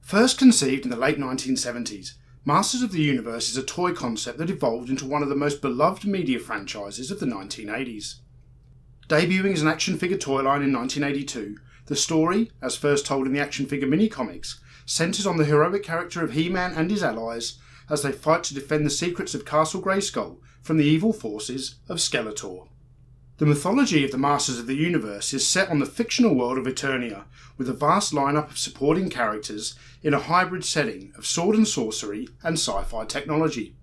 First conceived in the late 1970s, Masters of the Universe is a toy concept that evolved into one of the most beloved media franchises of the 1980s. Debuting as an action figure toy line in 1982, the story, as first told in the action figure mini-comics, centres on the heroic character of He-Man and his allies as they fight to defend the secrets of Castle Grayskull from the evil forces of Skeletor. The mythology of the Masters of the Universe is set on the fictional world of Eternia, with a vast lineup of supporting characters in a hybrid setting of sword and sorcery and sci-fi technology.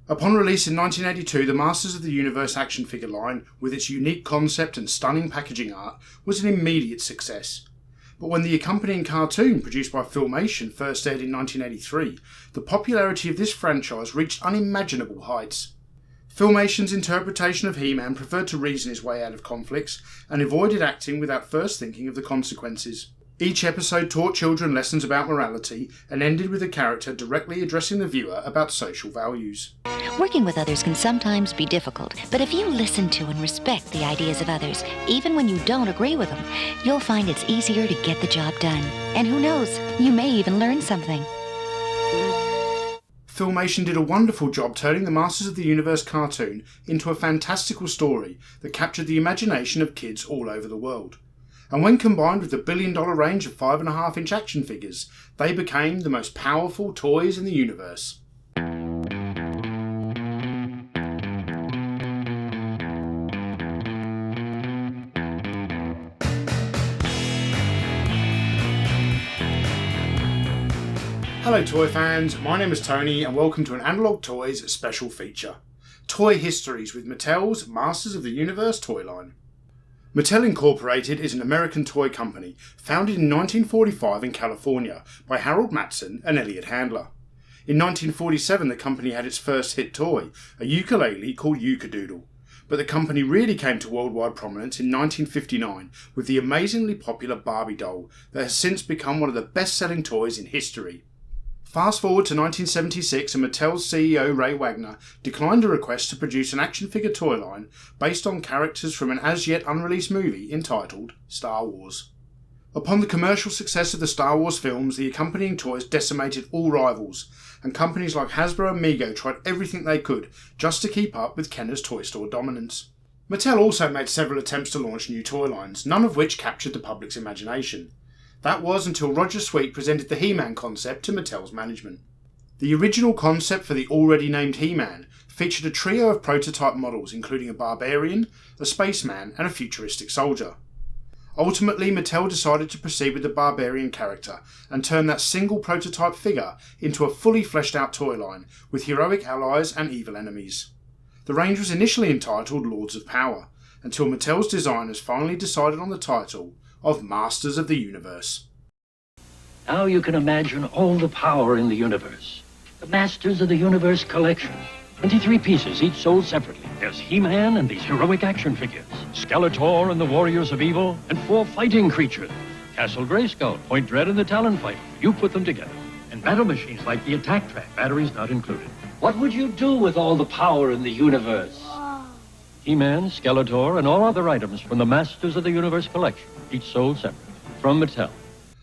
Upon release in 1982, the Masters of the Universe action figure line, with its unique concept and stunning packaging art, was an immediate success. But when the accompanying cartoon, produced by Filmation, first aired in 1983, the popularity of this franchise reached unimaginable heights. Filmation's interpretation of He-Man preferred to reason his way out of conflicts and avoided acting without first thinking of the consequences. Each episode taught children lessons about morality and ended with a character directly addressing the viewer about social values. Working with others can sometimes be difficult, but if you listen to and respect the ideas of others, even when you don't agree with them, you'll find it's easier to get the job done. And who knows, you may even learn something. Filmation did a wonderful job turning the Masters of the Universe cartoon into a fantastical story that captured the imagination of kids all over the world. And when combined with the billion-dollar range of 5.5-inch action figures, they became the most powerful toys in the universe. Hello toy fans, my name is Tony and welcome to an Analog Toys special feature. Toy Histories with Mattel's Masters of the Universe toy line. Mattel Incorporated is an American toy company founded in 1945 in California by Harold Matson and Elliot Handler. In 1947 the company had its first hit toy, a ukulele called Yukadoodle, but the company really came to worldwide prominence in 1959 with the amazingly popular Barbie doll that has since become one of the best-selling toys in history. Fast forward to 1976 and Mattel's CEO Ray Wagner declined a request to produce an action figure toy line based on characters from an as yet unreleased movie entitled Star Wars. Upon the commercial success of the Star Wars films, the accompanying toys decimated all rivals, and companies like Hasbro and Mego tried everything they could just to keep up with Kenner's toy store dominance. Mattel also made several attempts to launch new toy lines, none of which captured the public's imagination. That was until Roger Sweet presented the He-Man concept to Mattel's management. The original concept for the already named He-Man featured a trio of prototype models including a barbarian, a spaceman and a futuristic soldier. Ultimately, Mattel decided to proceed with the barbarian character and turn that single prototype figure into a fully fleshed out toy line with heroic allies and evil enemies. The range was initially entitled Lords of Power, until Mattel's designers finally decided on the title of Masters of the Universe. Now you can imagine all the power in the universe. The Masters of the Universe collection. 23 pieces, each sold separately. There's He-Man and these heroic action figures. Skeletor and the Warriors of Evil, and 4 fighting creatures. Castle Grayskull, Point Dread and the Talon Fighter. You put them together. And battle machines like the Attack Track, batteries not included. What would you do with all the power in the universe? He-Man, Skeletor, and all other items from the Masters of the Universe collection, each sold separately, from Mattel.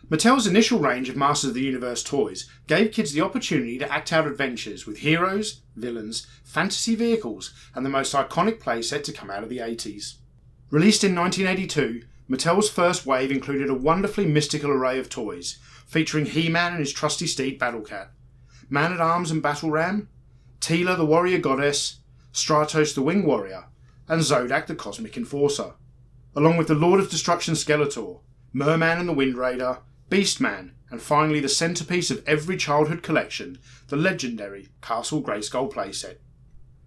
Mattel's initial range of Masters of the Universe toys gave kids the opportunity to act out adventures with heroes, villains, fantasy vehicles, and the most iconic playset to come out of the 80s. Released in 1982, Mattel's first wave included a wonderfully mystical array of toys, featuring He-Man and his trusty steed Battlecat, Man-at-Arms and Battle Ram, Teela the Warrior Goddess, Stratos the Winged Warrior, and Zodak the Cosmic Enforcer, along with the Lord of Destruction Skeletor, Merman and the Wind Raider, Beastman, and finally the centrepiece of every childhood collection, the legendary Castle Grayskull playset.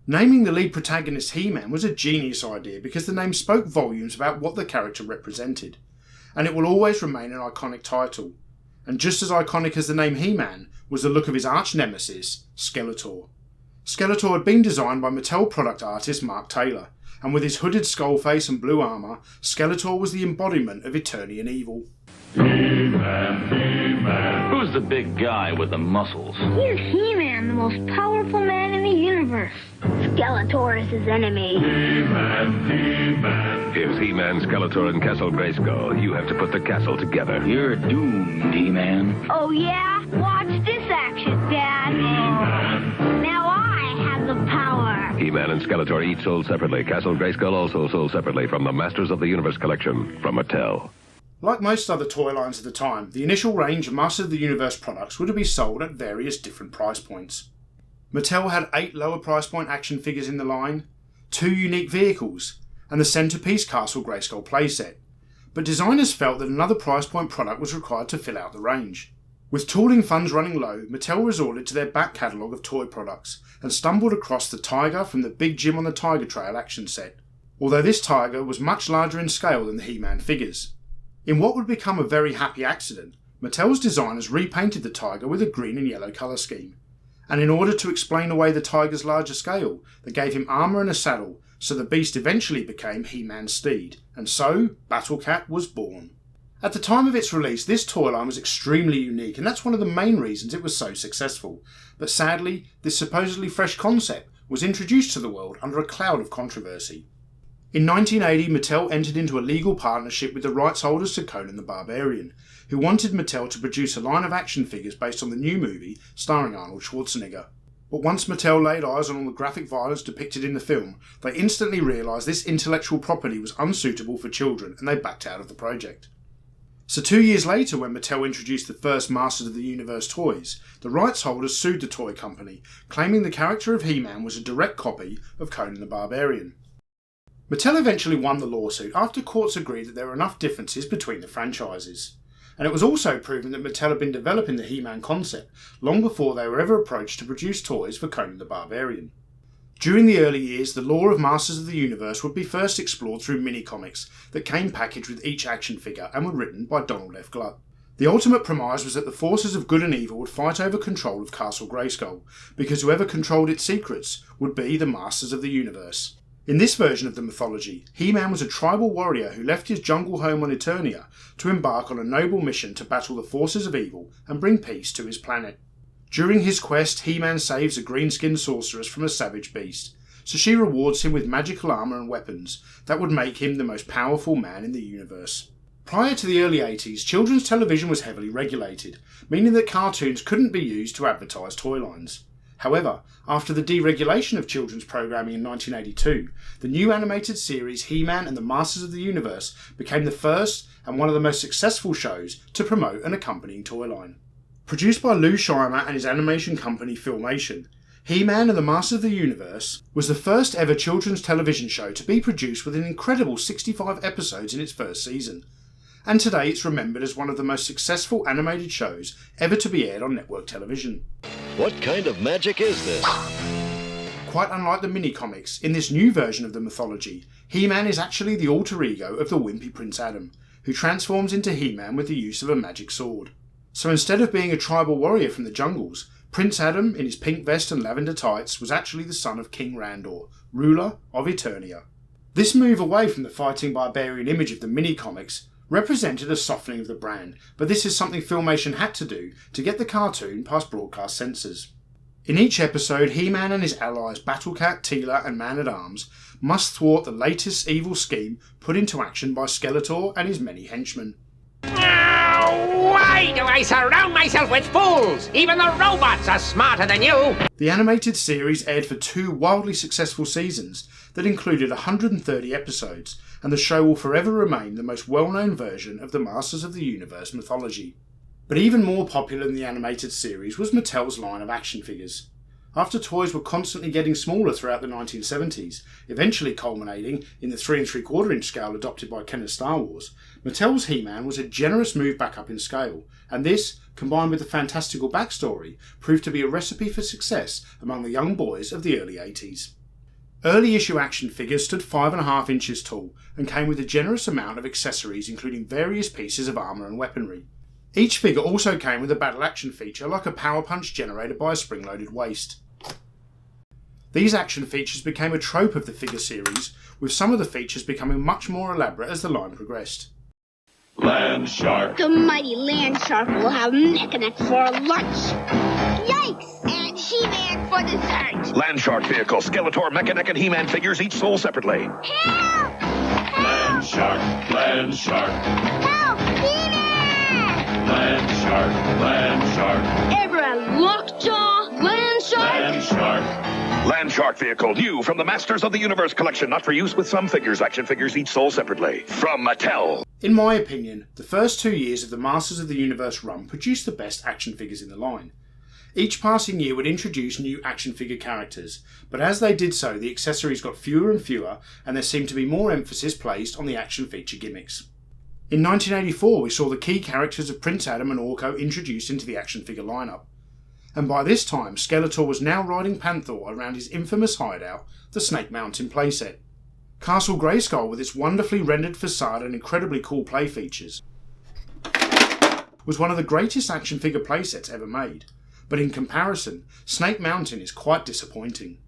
Naming the lead protagonist He-Man was a genius idea because the name spoke volumes about what the character represented, and it will always remain an iconic title. And just as iconic as the name He-Man was the look of his arch-nemesis, Skeletor. Skeletor had been designed by Mattel product artist Mark Taylor, and with his hooded skull face and blue armour, Skeletor was the embodiment of Eternian evil. He-Man, He-Man. Who's the big guy with the muscles? He's He-Man, the most powerful man in the universe. Skeletor is his enemy. He-Man, He-Man. Here's He-Man, Skeletor, and Castle Grayskull. You have to put the castle together. You're doomed, He-Man. Oh yeah? He-Man and Skeletor each sold separately. Castle Grayskull also sold separately from the Masters of the Universe collection from Mattel. Like most other toy lines of the time, the initial range of Masters of the Universe products would be sold at various different price points. Mattel had 8 lower price point action figures in the line, 2 unique vehicles, and the centerpiece Castle Grayskull playset, but designers felt that another price point product was required to fill out the range. With tooling funds running low, Mattel resorted to their back catalogue of toy products and stumbled across the Tiger from the Big Jim on the Tiger Trail action set, although this Tiger was much larger in scale than the He-Man figures. In what would become a very happy accident, Mattel's designers repainted the Tiger with a green and yellow colour scheme, and in order to explain away the Tiger's larger scale, they gave him armour and a saddle, so the beast eventually became He-Man's steed, and so Battle Cat was born. At the time of its release, this toy line was extremely unique, and that's one of the main reasons it was so successful. But sadly, this supposedly fresh concept was introduced to the world under a cloud of controversy. In 1980, Mattel entered into a legal partnership with the rights holders to Conan the Barbarian, who wanted Mattel to produce a line of action figures based on the new movie starring Arnold Schwarzenegger. But once Mattel laid eyes on all the graphic violence depicted in the film, they instantly realised this intellectual property was unsuitable for children, and they backed out of the project. So 2 years later, when Mattel introduced the first Masters of the Universe toys, the rights holders sued the toy company, claiming the character of He-Man was a direct copy of Conan the Barbarian. Mattel eventually won the lawsuit after courts agreed that there were enough differences between the franchises. And it was also proven that Mattel had been developing the He-Man concept long before they were ever approached to produce toys for Conan the Barbarian. During the early years, the lore of Masters of the Universe would be first explored through mini-comics that came packaged with each action figure and were written by Donald F. Gluck. The ultimate premise was that the forces of good and evil would fight over control of Castle Grayskull, because whoever controlled its secrets would be the Masters of the Universe. In this version of the mythology, He-Man was a tribal warrior who left his jungle home on Eternia to embark on a noble mission to battle the forces of evil and bring peace to his planet. During his quest, He-Man saves a green-skinned sorceress from a savage beast, so she rewards him with magical armour and weapons that would make him the most powerful man in the universe. Prior to the early 80s, children's television was heavily regulated, meaning that cartoons couldn't be used to advertise toy lines. However, after the deregulation of children's programming in 1982, the new animated series He-Man and the Masters of the Universe became the first and one of the most successful shows to promote an accompanying toy line. Produced by Lou Scheimer and his animation company Filmation, He-Man and the Masters of the Universe was the first ever children's television show to be produced with an incredible 65 episodes in its first season, and today it's remembered as one of the most successful animated shows ever to be aired on network television. What kind of magic is this? Quite unlike the mini-comics, in this new version of the mythology, He-Man is actually the alter ego of the wimpy Prince Adam, who transforms into He-Man with the use of a magic sword. So instead of being a tribal warrior from the jungles, Prince Adam, in his pink vest and lavender tights, was actually the son of King Randor, ruler of Eternia. This move away from the fighting barbarian image of the mini-comics represented a softening of the brand, but this is something Filmation had to do to get the cartoon past broadcast censors. In each episode, He-Man and his allies Battle Cat, Teela and Man-at-Arms must thwart the latest evil scheme put into action by Skeletor and his many henchmen. Why do I surround myself with fools? Even the robots are smarter than you! The animated series aired for 2 wildly successful seasons that included 130 episodes, and the show will forever remain the most well-known version of the Masters of the Universe mythology. But even more popular than the animated series was Mattel's line of action figures. After toys were constantly getting smaller throughout the 1970s, eventually culminating in the 3 3/4 inch scale adopted by Mattel and Star Wars, Mattel's He-Man was a generous move back up in scale, and this, combined with the fantastical backstory, proved to be a recipe for success among the young boys of the early 80s. Early issue action figures stood 5.5 inches tall and came with a generous amount of accessories including various pieces of armour and weaponry. Each figure also came with a battle action feature like a power punch generated by a spring-loaded waist. These action features became a trope of the figure series, with some of the features becoming much more elaborate as the line progressed. Land Shark. The mighty land shark will have Mechanic for lunch. Yikes! And He-Man for dessert. Land Shark vehicle, Skeletor, Mechanic, and He-Man figures each sold separately. Help! Land Shark. Land Shark. Help! He-Man! Land Shark. Land Shark. Ever a lockjaw? Land shark? Land Shark. Landshark vehicle, new from the Masters of the Universe collection, not for use with some figures. Action figures each sold separately. From Mattel. In my opinion, the first 2 years of the Masters of the Universe run produced the best action figures in the line. Each passing year would introduce new action figure characters, but as they did so, the accessories got fewer and fewer, and there seemed to be more emphasis placed on the action feature gimmicks. In 1984, we saw the key characters of Prince Adam and Orko introduced into the action figure lineup. And by this time, Skeletor was now riding Panther around his infamous hideout, the Snake Mountain playset. Castle Grayskull, with its wonderfully rendered facade and incredibly cool play features, was one of the greatest action figure playsets ever made. But in comparison, Snake Mountain is quite disappointing.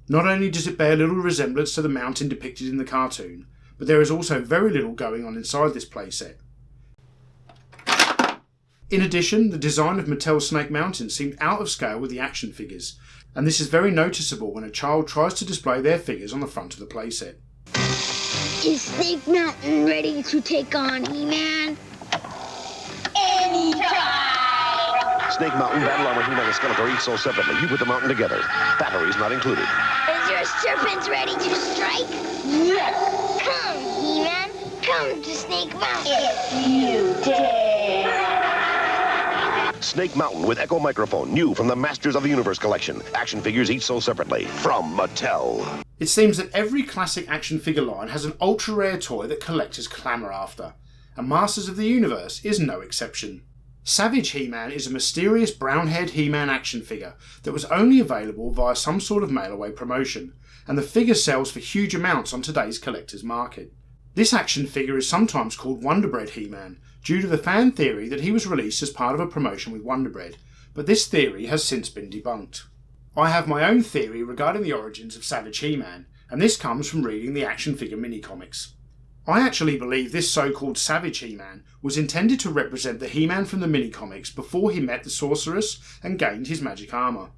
Not only does it bear little resemblance to the mountain depicted in the cartoon, but there is also very little going on inside this playset. In addition, the design of Mattel's Snake Mountain seemed out of scale with the action figures, and this is very noticeable when a child tries to display their figures on the front of the playset. Is Snake Mountain ready to take on He-Man? Anytime! Snake Mountain, Battle Armor, He-Man, and Skeletor each sold separately. You put the mountain together. Batteries not included. Is your serpent ready to strike? Yes! Come, He-Man. Come to Snake Mountain. If you dare. Snake Mountain with Echo Microphone, new from the Masters of the Universe collection. Action figures each sold separately. From Mattel. It seems that every classic action figure line has an ultra-rare toy that collectors clamour after, and Masters of the Universe is no exception. Savage He-Man is a mysterious brown-haired He-Man action figure that was only available via some sort of mail-away promotion, and the figure sells for huge amounts on today's collector's market. This action figure is sometimes called Wonder Bread He-Man, due to the fan theory that he was released as part of a promotion with Wonder Bread, but this theory has since been debunked. I have my own theory regarding the origins of Savage He-Man, and this comes from reading the action figure mini-comics. I actually believe this so-called Savage He-Man was intended to represent the He-Man from the mini-comics before he met the Sorceress and gained his magic armour.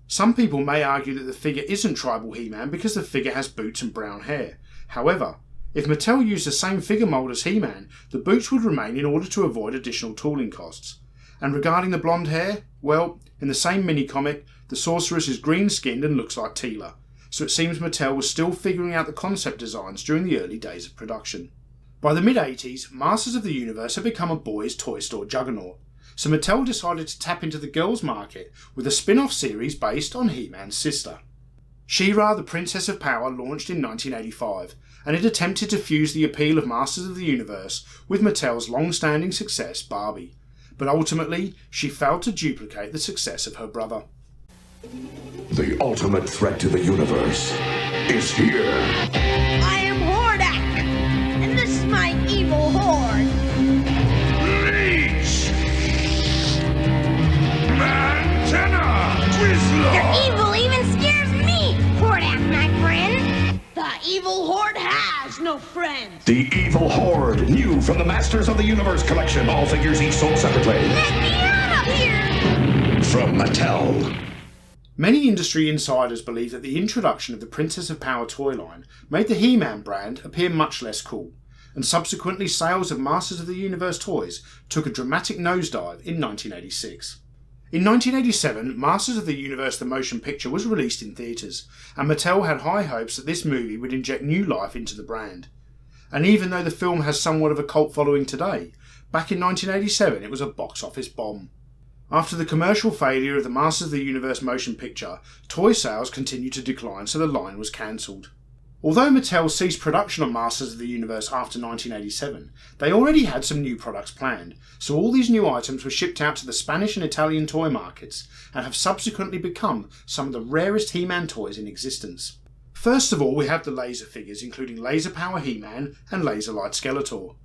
Some people may argue that the figure isn't tribal He-Man because the figure has boots and brown hair. However, if Mattel used the same figure mould as He-Man, the boots would remain in order to avoid additional tooling costs. And regarding the blonde hair, well, in the same mini-comic, the Sorceress is green-skinned and looks like Teela, so it seems Mattel was still figuring out the concept designs during the early days of production. By the mid-80s, Masters of the Universe had become a boys' toy store juggernaut, so Mattel decided to tap into the girls' market with a spin-off series based on He-Man's sister. She-Ra, the Princess of Power launched in 1985, and it attempted to fuse the appeal of Masters of the Universe with Mattel's long-standing success Barbie, but ultimately she failed to duplicate the success of her brother. The ultimate threat to the universe is here. I am Hordak, and this is my evil horde. Leech! Mantenna! Twizzler! Your evil even scares me, Hordak, my friend. The evil horde has no friends. The Evil Horde, new from the Masters of the Universe collection. All figures each sold separately. Let me out of here! From Mattel. Many industry insiders believe that the introduction of the Princess of Power toy line made the He-Man brand appear much less cool, and subsequently sales of Masters of the Universe toys took a dramatic nosedive in 1986. In 1987, Masters of the Universe the motion picture was released in theatres, and Mattel had high hopes that this movie would inject new life into the brand. And even though the film has somewhat of a cult following today, back in 1987 it was a box office bomb. After the commercial failure of the Masters of the Universe motion picture, toy sales continued to decline, so the line was cancelled. Although Mattel ceased production on Masters of the Universe after 1987, they already had some new products planned, so all these new items were shipped out to the Spanish and Italian toy markets, and have subsequently become some of the rarest He-Man toys in existence. First of all, we have the laser figures, including Laser Power He-Man and Laser Light Skeletor.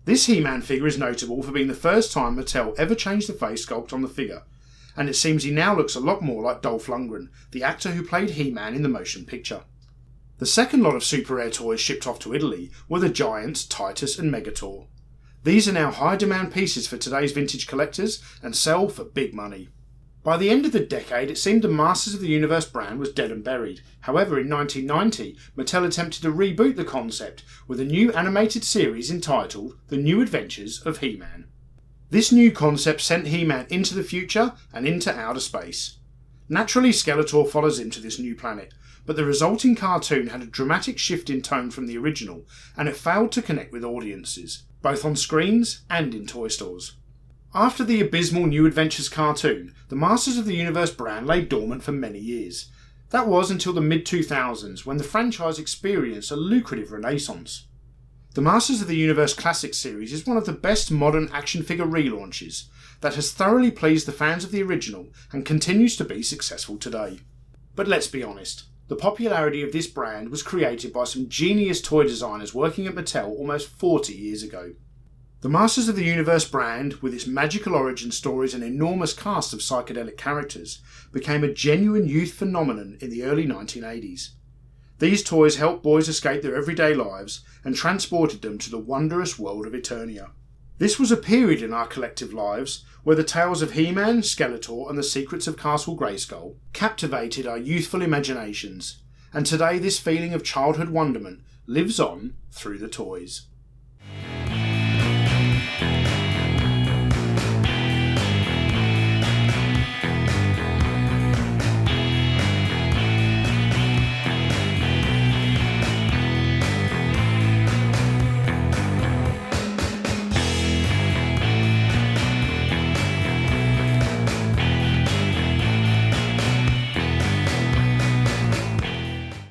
This He-Man figure is notable for being the first time Mattel ever changed the face sculpt on the figure, and it seems he now looks a lot more like Dolph Lundgren, the actor who played He-Man in the motion picture. The second lot of super rare toys shipped off to Italy were the Giants, Titus and Megator. These are now high demand pieces for today's vintage collectors and sell for big money. By the end of the decade, it seemed the Masters of the Universe brand was dead and buried. However, in 1990, Mattel attempted to reboot the concept with a new animated series entitled The New Adventures of He-Man. This new concept sent He-Man into the future and into outer space. Naturally, Skeletor follows him to this new planet, but the resulting cartoon had a dramatic shift in tone from the original, and it failed to connect with audiences, both on screens and in toy stores. After the abysmal New Adventures cartoon, the Masters of the Universe brand lay dormant for many years. That was until the mid-2000s, when the franchise experienced a lucrative renaissance. The Masters of the Universe Classic series is one of the best modern action figure relaunches that has thoroughly pleased the fans of the original and continues to be successful today. But let's be honest, the popularity of this brand was created by some genius toy designers working at Mattel almost 40 years ago. The Masters of the Universe brand, with its magical origin stories and enormous cast of psychedelic characters, became a genuine youth phenomenon in the early 1980s. These toys helped boys escape their everyday lives and transported them to the wondrous world of Eternia. This was a period in our collective lives where the tales of He-Man, Skeletor and the secrets of Castle Grayskull captivated our youthful imaginations, and today this feeling of childhood wonderment lives on through the toys.